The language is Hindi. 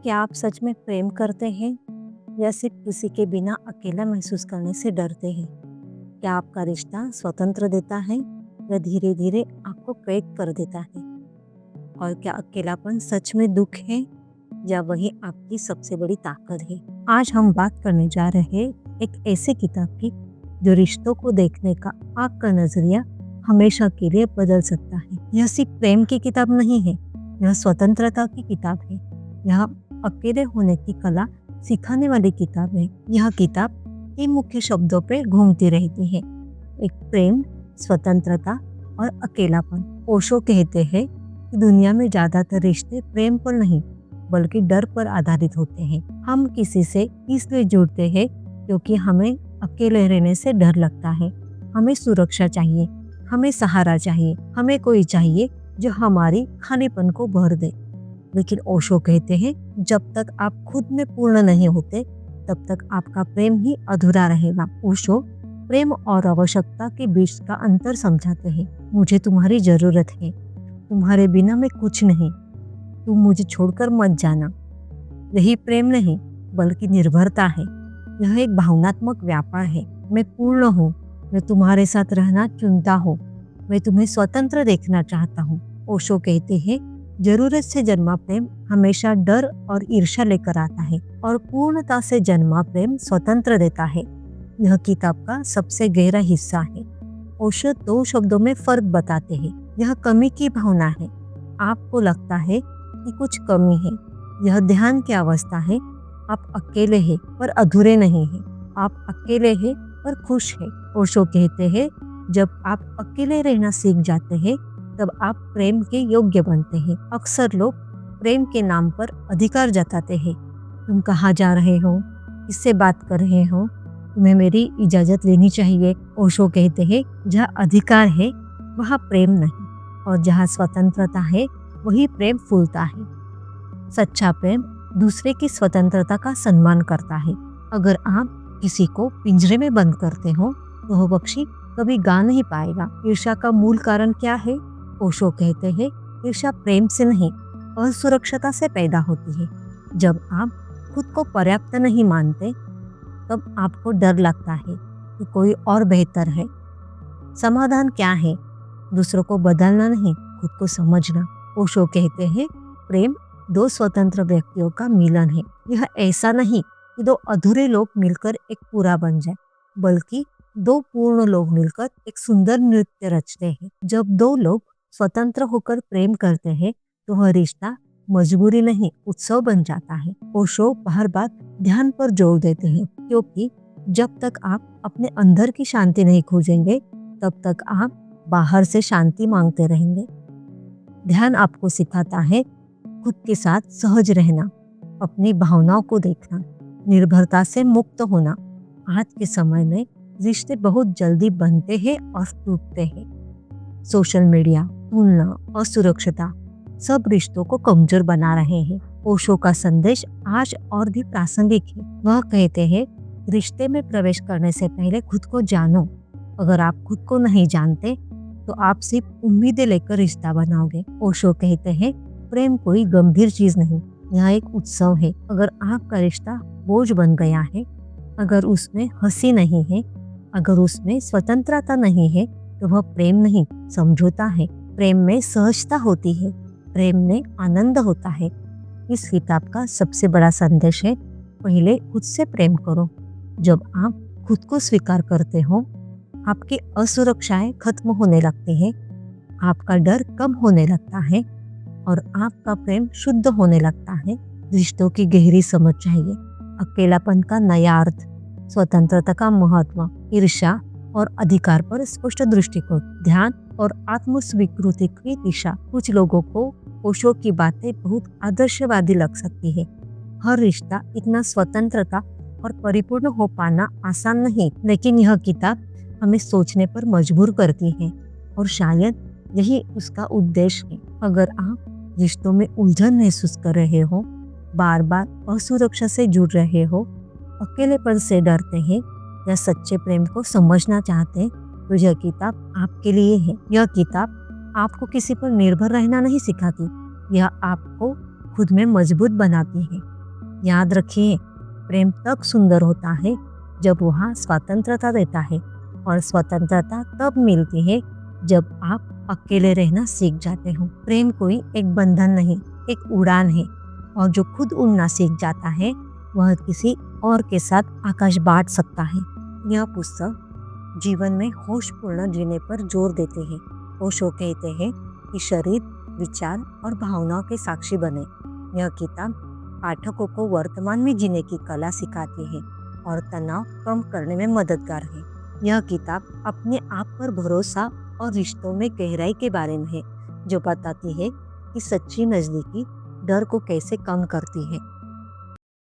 क्या आप सच में प्रेम करते हैं या सिर्फ किसी के बिना अकेला महसूस करने से डरते हैं? क्या आपका रिश्ता स्वतंत्र देता है या धीरे धीरे आपको कैद कर देता है? और क्या अकेलापन सच में दुख है या वही आपकी सबसे बड़ी ताकत है? आज हम बात करने जा रहे हैं एक ऐसे किताब की जो रिश्तों को देखने का आपका नजरिया हमेशा के लिए बदल सकता है। यह सिर्फ प्रेम की किताब नहीं है, यह स्वतंत्रता की किताब है। यह अकेले होने की कला सिखाने वाली किताब है। यह किताब तीन मुख्य शब्दों पर घूमती रहती है, एक प्रेम, स्वतंत्रता और अकेलापन। ओशो कहते हैं कि दुनिया में ज्यादातर रिश्ते प्रेम पर नहीं बल्कि डर पर आधारित होते हैं। हम किसी से इसलिए जुड़ते हैं क्योंकि हमें अकेले रहने से डर लगता है। हमें सुरक्षा चाहिए, हमें सहारा चाहिए, हमें कोई चाहिए जो हमारी खालीपन को भर दे। लेकिन ओशो कहते हैं जब तक आप खुद में पूर्ण नहीं होते तब तक आपका प्रेम ही अधूरा रहेगा। ओशो प्रेम और आवश्यकता के बीच का अंतर समझाते हैं। मुझे तुम्हारी जरूरत है, तुम्हारे बिना मैं कुछ नहीं, तुम मुझे छोड़कर मत जाना। यही प्रेम नहीं बल्कि निर्भरता है। यह एक भावनात्मक व्यापार है। मैं पूर्ण हूँ, मैं तुम्हारे साथ रहना चुनता हूँ, मैं तुम्हें स्वतंत्र देखना चाहता हूँ। ओशो कहते हैं जरूरत से जन्मा प्रेम हमेशा डर और ईर्ष्या लेकर आता है और पूर्णता से जन्मा प्रेम स्वतंत्र देता है। यह किताब का सबसे गहरा हिस्सा है। ओशो दो शब्दों में फर्क बताते हैं। यह कमी की भावना है, आपको लगता है कि कुछ कमी है। यह ध्यान की अवस्था है, आप अकेले हैं पर अधूरे नहीं हैं, आप अकेले हैं पर खुश हैं। ओशो कहते हैं जब आप अकेले रहना सीख जाते हैं तब आप प्रेम के योग्य बनते हैं। अक्सर लोग प्रेम के नाम पर अधिकार जताते हैं। तुम कहाँ जा रहे हो, किससे बात कर रहे हो, तुम्हें मेरी इजाजत लेनी चाहिए। ओशो कहते हैं जहाँ अधिकार है वहाँ प्रेम नहीं, और जहाँ स्वतंत्रता है वही प्रेम फूलता है। सच्चा प्रेम दूसरे की स्वतंत्रता का सम्मान करता है। अगर आप किसी को पिंजरे में बंद करते हो तो वह पक्षी कभी गा नहीं पाएगा। ईर्ष्या का मूल कारण क्या है? ओशो कहते हैं ईर्ष्या प्रेम से नहीं, असुरक्षता से पैदा होती है। जब आप खुद को पर्याप्त नहीं मानते तब आपको डर लगता है कि कोई और बेहतर है। समाधान क्या है? दूसरों को बदलना नहीं, खुद को समझना। ओशो कहते हैं प्रेम दो स्वतंत्र व्यक्तियों का मिलन है। यह ऐसा नहीं कि दो अधूरे लोग मिलकर एक पूरा बन जाए, बल्कि दो पूर्ण लोग मिलकर एक सुंदर नृत्य रचते हैं। जब दो लोग स्वतंत्र होकर प्रेम करते हैं तो वह रिश्ता मजबूरी नहीं उत्सव बन जाता है। ओशो बार बार ध्यान पर जोर देते हैं क्योंकि जब तक आप अपने अंदर की शांति नहीं खोजेंगे तब तक आप बाहर से शांति मांगते रहेंगे। ध्यान आपको सिखाता है खुद के साथ सहज रहना, अपनी भावनाओं को देखना, निर्भरता से मुक्त होना। आज के समय में रिश्ते बहुत जल्दी बनते हैं और टूटते हैं। सोशल मीडिया, तुलना और सुरक्षता सब रिश्तों को कमजोर बना रहे हैं। ओशो का संदेश आज और भी प्रासंगिक है। वह कहते हैं रिश्ते में प्रवेश करने से पहले खुद को जानो। अगर आप खुद को नहीं जानते तो आप सिर्फ उम्मीदें लेकर रिश्ता बनाओगे। ओशो कहते हैं प्रेम कोई गंभीर चीज नहीं, यह एक उत्सव है। अगर आपका रिश्ता बोझ बन गया है, अगर उसमें हंसी नहीं है, अगर उसमें स्वतंत्रता नहीं है तो वह प्रेम नहीं, समझौता है। प्रेम में सहजता होती है, प्रेम में आनंद होता है। इस किताब का सबसे बड़ा संदेश है पहले खुद से प्रेम करो। जब आप खुद को स्वीकार करते हो आपकी असुरक्षाएं खत्म होने लगती हैं, आपका डर कम होने लगता है और आपका प्रेम शुद्ध होने लगता है। रिश्तों की गहरी समझ चाहिए, अकेलापन का नया अर्थ, स्वतंत्रता का महत्व, ईर्ष्या और अधिकार पर स्पष्ट दृष्टिकोण, ध्यान और आत्म स्वीकृति की दिशा। कुछ लोगों को ओशो की बातें बहुत आदर्शवादी लग सकती है। हर रिश्ता इतना स्वतंत्रता और परिपूर्ण हो पाना आसान नहीं, लेकिन यह किताब हमें सोचने पर मजबूर करती है और शायद यही उसका उद्देश्य है। अगर आप रिश्तों में उलझन महसूस कर रहे हो, बार बार असुरक्षा से जुड़ रहे हो, अकेलेपन से डरते हैं या सच्चे प्रेम को समझना चाहते हैं तो यह किताब आपके लिए है। यह किताब आपको किसी पर निर्भर रहना नहीं सिखाती, यह आपको खुद में मजबूत बनाती है। याद रखिए, प्रेम तब सुंदर होता है जब वह स्वतंत्रता देता है, और स्वतंत्रता तब मिलती है जब आप अकेले रहना सीख जाते हो। प्रेम कोई एक बंधन नहीं, एक उड़ान है, और जो खुद उड़ना सीख जाता है वह किसी और के साथ आकाश बांट सकता है। यह पुस्तक जीवन में होशपूर्ण जीने पर जोर देते हैं। ओशो कहते हैं कि शरीर, विचार और भावनाओं के साक्षी बने। यह किताब पाठकों को वर्तमान में जीने की कला सिखाती है और तनाव कम करने में मददगार है। यह किताब अपने आप पर भरोसा और रिश्तों में गहराई के बारे में है, जो बताती है कि सच्ची नज़दीकी डर को कैसे कम करती है।